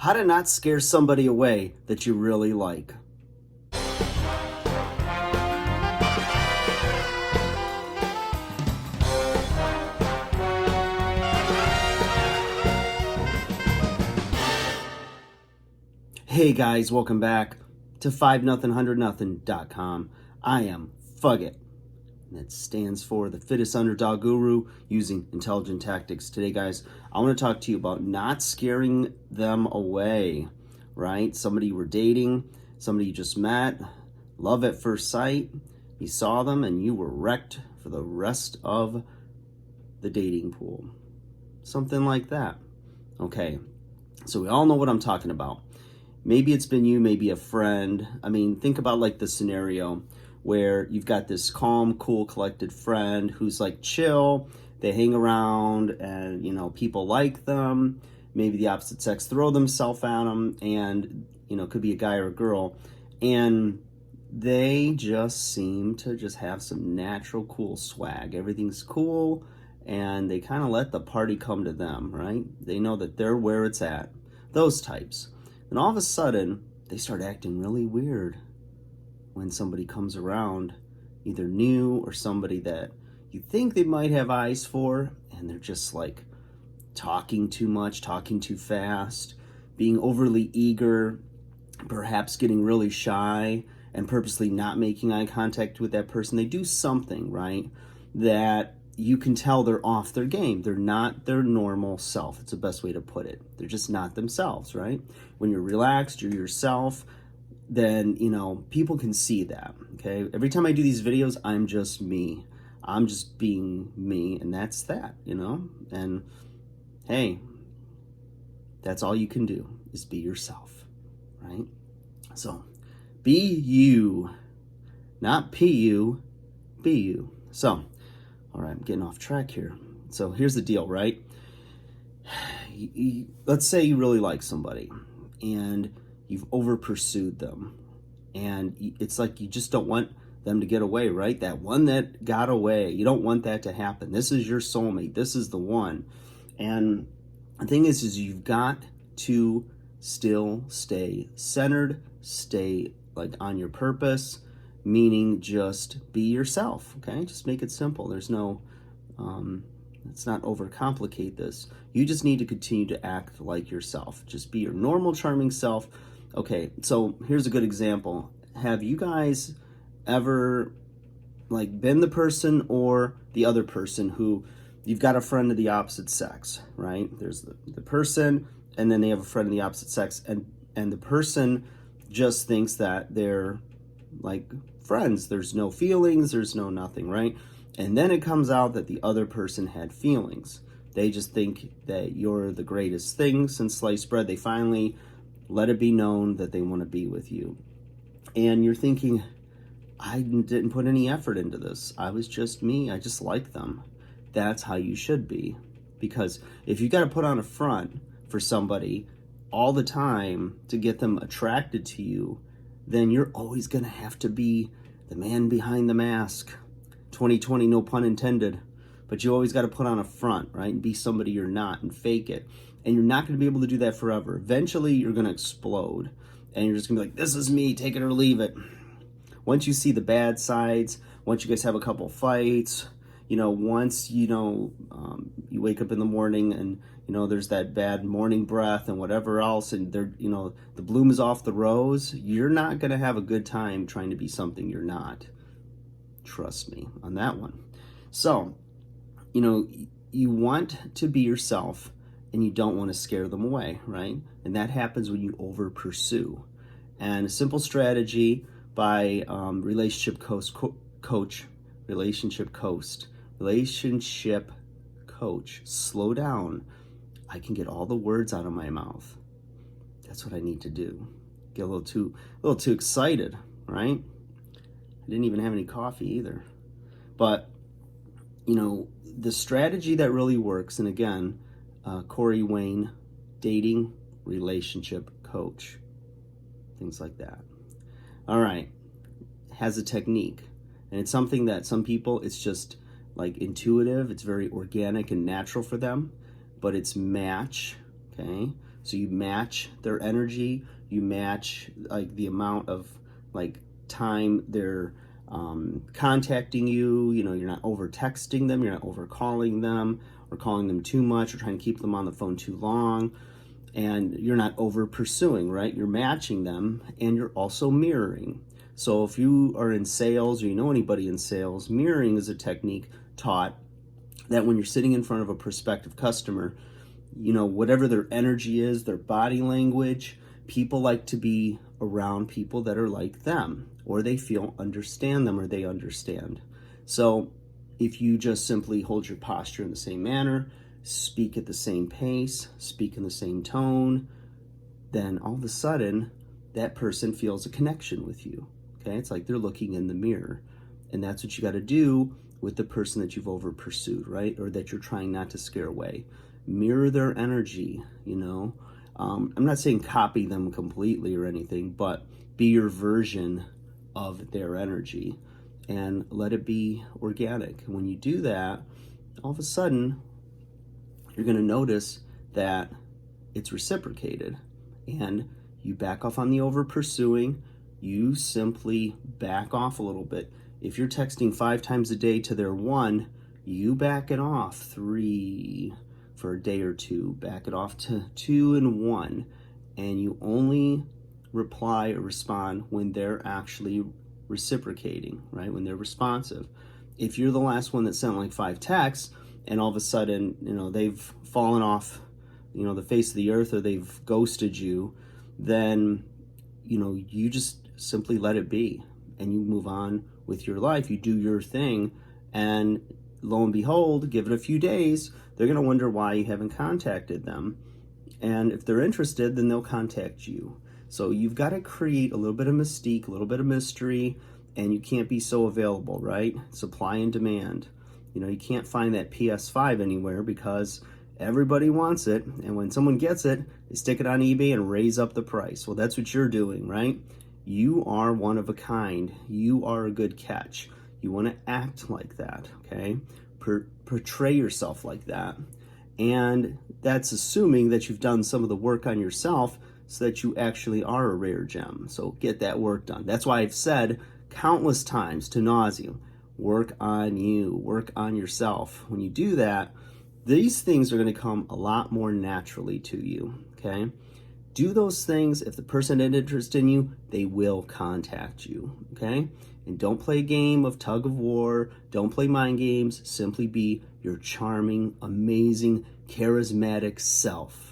How to not scare somebody away that you really like. Hey guys, welcome back to 5nothing100nothing.com. I am Fugit. That stands for the fittest underdog guru using intelligent tactics. Today, guys, I want to talk to you about not scaring them away, right? Somebody you were dating, somebody you just met, love at first sight. You saw them and you were wrecked for the rest of the dating pool. Something like that. Okay, so we all know what I'm talking about. Maybe it's been you, maybe a friend. I mean, think about like the scenario where you've got this calm, cool, collected friend who's like chill. They hang around and, people like them. Maybe the opposite sex throw themselves at them and, it could be a guy or a girl. And they just seem to just have some natural, cool swag. Everything's cool and they kind of let the party come to them, right? They know that they're where it's at. Those types. And all of a sudden, they start acting really weird when somebody comes around, either new or somebody that you think they might have eyes for, and they're just like talking too much, talking too fast, being overly eager, perhaps getting really shy, and purposely not making eye contact with that person. They do something, right, that you can tell they're off their game. They're not their normal self. It's the best way to put it. They're just not themselves, right? When you're relaxed, you're yourself, then, people can see that, okay? Every time I do these videos, I'm just me. I'm just being me, and that's that, And, hey, that's all you can do is be yourself, right? So, be you, not P-U, be you. So, all right, I'm getting off track here. So here's the deal, right? Let's say you really like somebody and you've over pursued them and it's like you just don't want them to get away, right? That one that got away, you don't want that to happen. This is your soulmate. This is the one. And the thing is you've got to still stay centered, stay like on your purpose, meaning just be yourself, okay? Just make it simple. There's no, let's not overcomplicate this. You just need to continue to act like yourself. Just be your normal, charming self. Okay, so here's a good example. Have you guys ever like been the person or the other person who you've got a friend of the opposite sex, right? There's the person and then they have a friend of the opposite sex and the person just thinks that they're like friends. There's no feelings, there's no nothing, right? And then it comes out that the other person had feelings. They just think that you're the greatest thing since sliced bread. They finally let it be known that they want to be with you. And you're thinking, I didn't put any effort into this. I was just me. I just like them. That's how you should be. Because if you got to put on a front for somebody all the time to get them attracted to you, then you're always going to have to be the man behind the mask. 2020, no pun intended. But you always got to put on a front, right? And be somebody you're not and fake it. And you're not going to be able to do that forever. Eventually, you're going to explode. And you're just going to be like, this is me, take it or leave it. Once you see the bad sides, once you guys have a couple fights, once, you wake up in the morning and, there's that bad morning breath and whatever else, and there, the bloom is off the rose, you're not going to have a good time trying to be something you're not. Trust me on that one. So, you want to be yourself and you don't want to scare them away, right? And that happens when you over pursue. And a simple strategy by Relationship Coach, slow down. I can get all the words out of my mouth. That's what I need to do. Get a little too excited, right? I didn't even have any coffee either. But, the strategy that really works, and again, Corey Wayne, dating relationship coach, things like that. All right, has a technique, and it's something that some people, it's just like intuitive, it's very organic and natural for them, but it's match, okay? So you match their energy, you match like the amount of like time they're contacting you. You know, you're not over texting them, you're not over calling them or calling them too much or trying to keep them on the phone too long. And you're not over pursuing, right? You're matching them, and you're also mirroring. So if you are in sales or you know anybody in sales, mirroring is a technique taught that when you're sitting in front of a prospective customer, you know, whatever their energy is, their body language, people like to be around people that are like them, or they feel understand them, or they understand. So if you just simply hold your posture in the same manner, speak at the same pace, speak in the same tone, then all of a sudden that person feels a connection with you. Okay, it's like they're looking in the mirror. And that's what you got to do with the person that you've over pursued, right? Or that you're trying not to scare away. Mirror their energy, you know. I'm not saying copy them completely or anything, but be your version of their energy and let it be organic. When you do that, all of a sudden, you're going to notice that it's reciprocated, and you back off on the over pursuing. You simply back off a little bit. If you're texting 5 times a day to their 1, you back it off 3 for a day or 2, back it off to 2 and 1, and you only reply or respond when they're actually reciprocating, right? When they're responsive. If you're the last one that sent like 5 texts, and all of a sudden, you know, they've fallen off, you know, the face of the earth, or they've ghosted you, then, you know, you just simply let it be and you move on with your life. You do your thing, and lo and behold, give it a few days, they're going to wonder why you haven't contacted them. And if they're interested, then they'll contact you. So you've got to create a little bit of mystique, a little bit of mystery, and you can't be so available, right? Supply and demand. You know, you can't find that PS5 anywhere because everybody wants it. And when someone gets it, they stick it on eBay and raise up the price. Well, that's what you're doing, right? You are one of a kind. You are a good catch. You want to act like that, okay? Portray yourself like that. And that's assuming that you've done some of the work on yourself so that you actually are a rare gem. So get that work done. That's why I've said countless times to nauseam, work on you, work on yourself. When you do that, these things are going to come a lot more naturally to you, okay? Do those things. If the person is interested in you, they will contact you, okay? And don't play a game of tug of war. Don't play mind games. Simply be your charming, amazing, charismatic self.